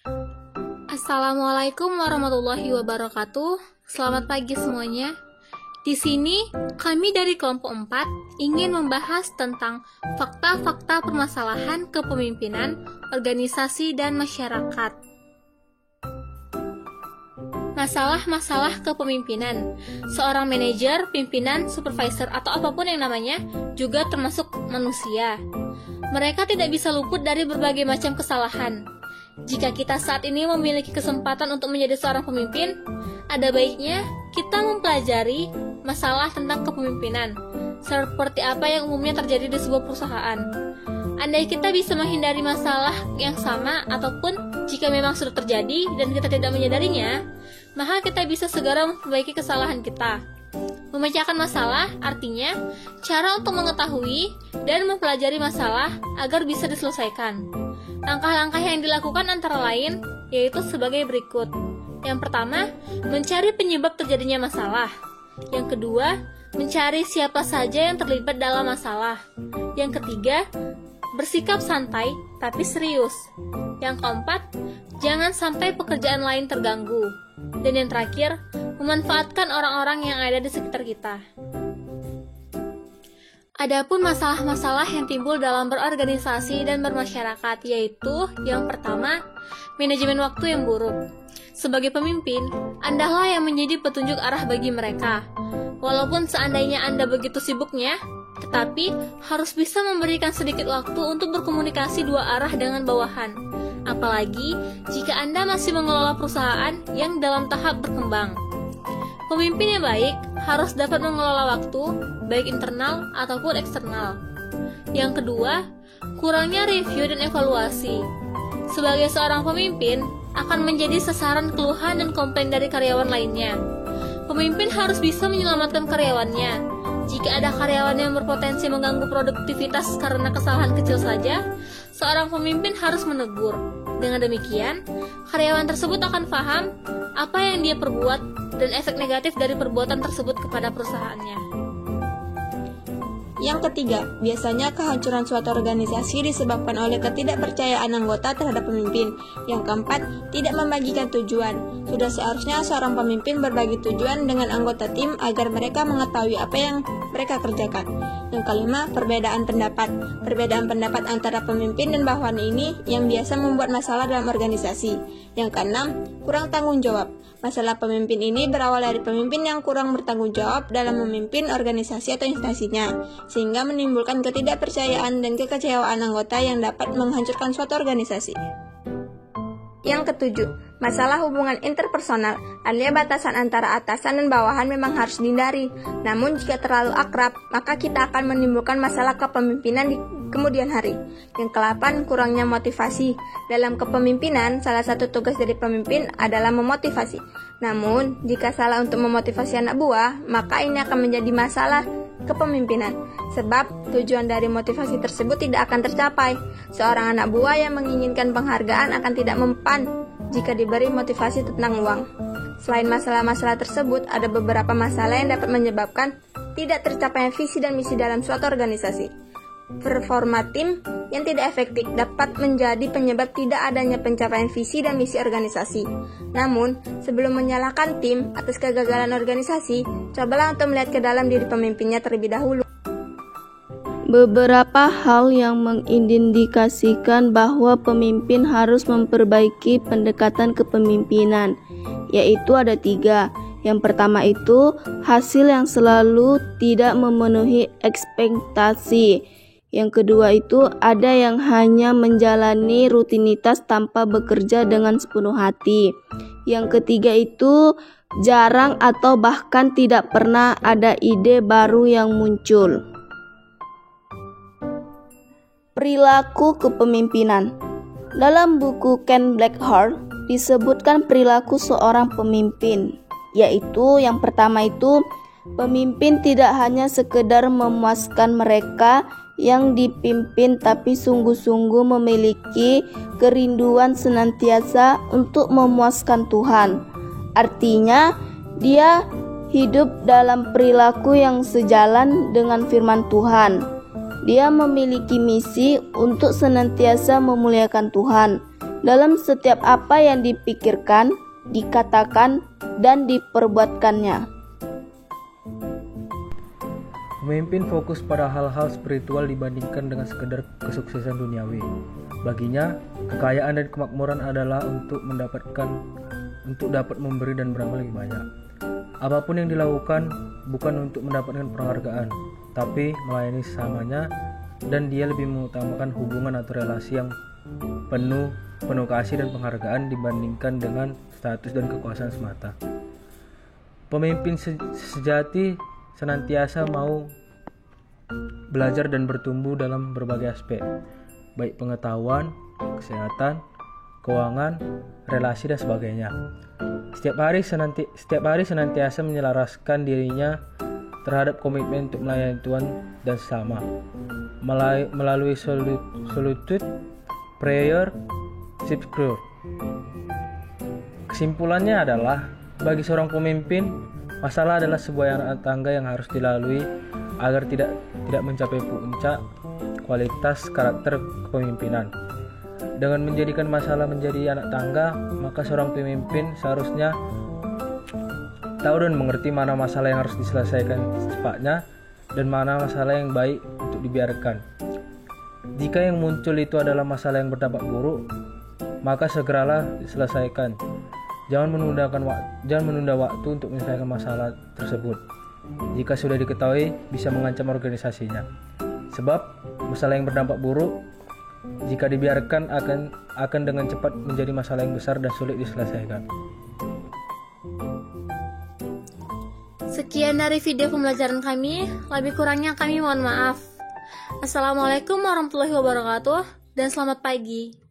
Assalamualaikum warahmatullahi wabarakatuh. Selamat pagi semuanya. Di sini, kami dari kelompok 4 ingin membahas tentang fakta-fakta permasalahan kepemimpinan, organisasi, dan masyarakat. Masalah-masalah kepemimpinan. Seorang manajer, pimpinan, supervisor, atau apapun yang namanya juga termasuk manusia. Mereka tidak bisa luput dari berbagai macam kesalahan. Jika kita saat ini memiliki kesempatan untuk menjadi seorang pemimpin, ada baiknya kita mempelajari masalah tentang kepemimpinan, seperti apa yang umumnya terjadi di sebuah perusahaan. Andai kita bisa menghindari masalah yang sama, ataupun jika memang sudah terjadi dan kita tidak menyadarinya, maka kita bisa segera memperbaiki kesalahan kita. Memecahkan masalah artinya cara untuk mengetahui dan mempelajari masalah agar bisa diselesaikan. Langkah-langkah yang dilakukan antara lain yaitu sebagai berikut. Yang pertama, mencari penyebab terjadinya masalah. Yang kedua, mencari siapa saja yang terlibat dalam masalah. Yang ketiga, bersikap santai tapi serius. Yang keempat, jangan sampai pekerjaan lain terganggu. Dan yang terakhir, memanfaatkan orang-orang yang ada di sekitar kita. Adapun masalah-masalah yang timbul dalam berorganisasi dan bermasyarakat, yaitu yang pertama, manajemen waktu yang buruk. Sebagai pemimpin, Andalah yang menjadi petunjuk arah bagi mereka. Walaupun seandainya Anda begitu sibuknya, tetapi harus bisa memberikan sedikit waktu untuk berkomunikasi dua arah dengan bawahan. Apalagi jika Anda masih mengelola perusahaan yang dalam tahap berkembang. Pemimpin yang baik harus dapat mengelola waktu, baik internal ataupun eksternal. Yang kedua, kurangnya review dan evaluasi. Sebagai seorang pemimpin, akan menjadi sasaran keluhan dan komplain dari karyawan lainnya. Pemimpin harus bisa menyelamatkan karyawannya. Jika ada karyawan yang berpotensi mengganggu produktivitas karena kesalahan kecil saja, seorang pemimpin harus menegur. Dengan demikian, karyawan tersebut akan paham apa yang dia perbuat dan efek negatif dari perbuatan tersebut kepada perusahaannya. Yang ketiga, biasanya kehancuran suatu organisasi disebabkan oleh ketidakpercayaan anggota terhadap pemimpin. Yang keempat, tidak membagikan tujuan. Sudah seharusnya seorang pemimpin berbagi tujuan dengan anggota tim agar mereka mengetahui apa yang mereka kerjakan. Yang kelima, perbedaan pendapat. Perbedaan pendapat antara pemimpin dan bawahan ini yang biasa membuat masalah dalam organisasi. Yang keenam, kurang tanggung jawab. Masalah pemimpin ini berawal dari pemimpin yang kurang bertanggung jawab dalam memimpin organisasi atau instansinya, sehingga menimbulkan ketidakpercayaan dan kekecewaan anggota yang dapat menghancurkan suatu organisasi. Yang ketujuh, masalah hubungan interpersonal, alias batasan antara atasan dan bawahan memang harus dihindari. Namun jika terlalu akrab, maka kita akan menimbulkan masalah kepemimpinan di kemudian hari. Yang ke-8, kurangnya motivasi. Dalam kepemimpinan, salah satu tugas dari pemimpin adalah memotivasi. Namun, jika salah untuk memotivasi anak buah, maka ini akan menjadi masalah kepemimpinan. Sebab, tujuan dari motivasi tersebut tidak akan tercapai. Seorang anak buah yang menginginkan penghargaan akan tidak mempan jika diberi motivasi tentang uang. Selain masalah-masalah tersebut, ada beberapa masalah yang dapat menyebabkan tidak tercapainya visi dan misi dalam suatu organisasi. Performa tim yang tidak efektif dapat menjadi penyebab tidak adanya pencapaian visi dan misi organisasi. Namun, sebelum menyalahkan tim atas kegagalan organisasi, cobalah untuk melihat ke dalam diri pemimpinnya terlebih dahulu. Beberapa hal yang mengindikasikan bahwa pemimpin harus memperbaiki pendekatan kepemimpinan, yaitu ada 3. Yang pertama itu, hasil yang selalu tidak memenuhi ekspektasi. Yang kedua itu, ada yang hanya menjalani rutinitas tanpa bekerja dengan sepenuh hati. Yang ketiga itu, jarang atau bahkan tidak pernah ada ide baru yang muncul. Perilaku kepemimpinan. Dalam buku Ken Blackhart disebutkan perilaku seorang pemimpin, yaitu yang pertama itu, pemimpin tidak hanya sekedar memuaskan mereka yang dipimpin, tapi sungguh-sungguh memiliki kerinduan senantiasa untuk memuaskan Tuhan. Artinya, dia hidup dalam perilaku yang sejalan dengan firman Tuhan. Dia memiliki misi untuk senantiasa memuliakan Tuhan. dalam setiap apa yang dipikirkan, dikatakan, dan diperbuatkannya. Pemimpin fokus pada hal-hal spiritual dibandingkan dengan sekedar kesuksesan duniawi. Baginya, kekayaan dan kemakmuran adalah untuk dapat memberi dan beramal lebih banyak. Apapun yang dilakukan bukan untuk mendapatkan penghargaan, tapi melayani sesamanya, dan dia lebih mengutamakan hubungan atau relasi yang penuh kasih dan penghargaan dibandingkan dengan status dan kekuasaan semata. Pemimpin sejati senantiasa mau belajar dan bertumbuh dalam berbagai aspek, baik pengetahuan, kesehatan, keuangan, relasi, dan sebagainya. Setiap hari senantiasa menyelaraskan dirinya terhadap komitmen untuk melayani Tuhan dan sesama melalui solitude, prayer, subscribe. Kesimpulannya adalah, bagi seorang pemimpin, masalah adalah sebuah anak tangga yang harus dilalui agar tidak mencapai puncak kualitas karakter kepemimpinan. Dengan menjadikan masalah menjadi anak tangga, maka seorang pemimpin seharusnya tahu dan mengerti mana masalah yang harus diselesaikan secepatnya dan mana masalah yang baik untuk dibiarkan. Jika yang muncul itu adalah masalah yang berdampak buruk, maka segeralah diselesaikan. Jangan menunda waktu untuk menyelesaikan masalah tersebut. Jika sudah diketahui, bisa mengancam organisasinya. Sebab masalah yang berdampak buruk, jika dibiarkan akan dengan cepat menjadi masalah yang besar dan sulit diselesaikan. Sekian dari video pembelajaran kami, lebih kurangnya kami mohon maaf. Assalamualaikum warahmatullahi wabarakatuh, dan selamat pagi.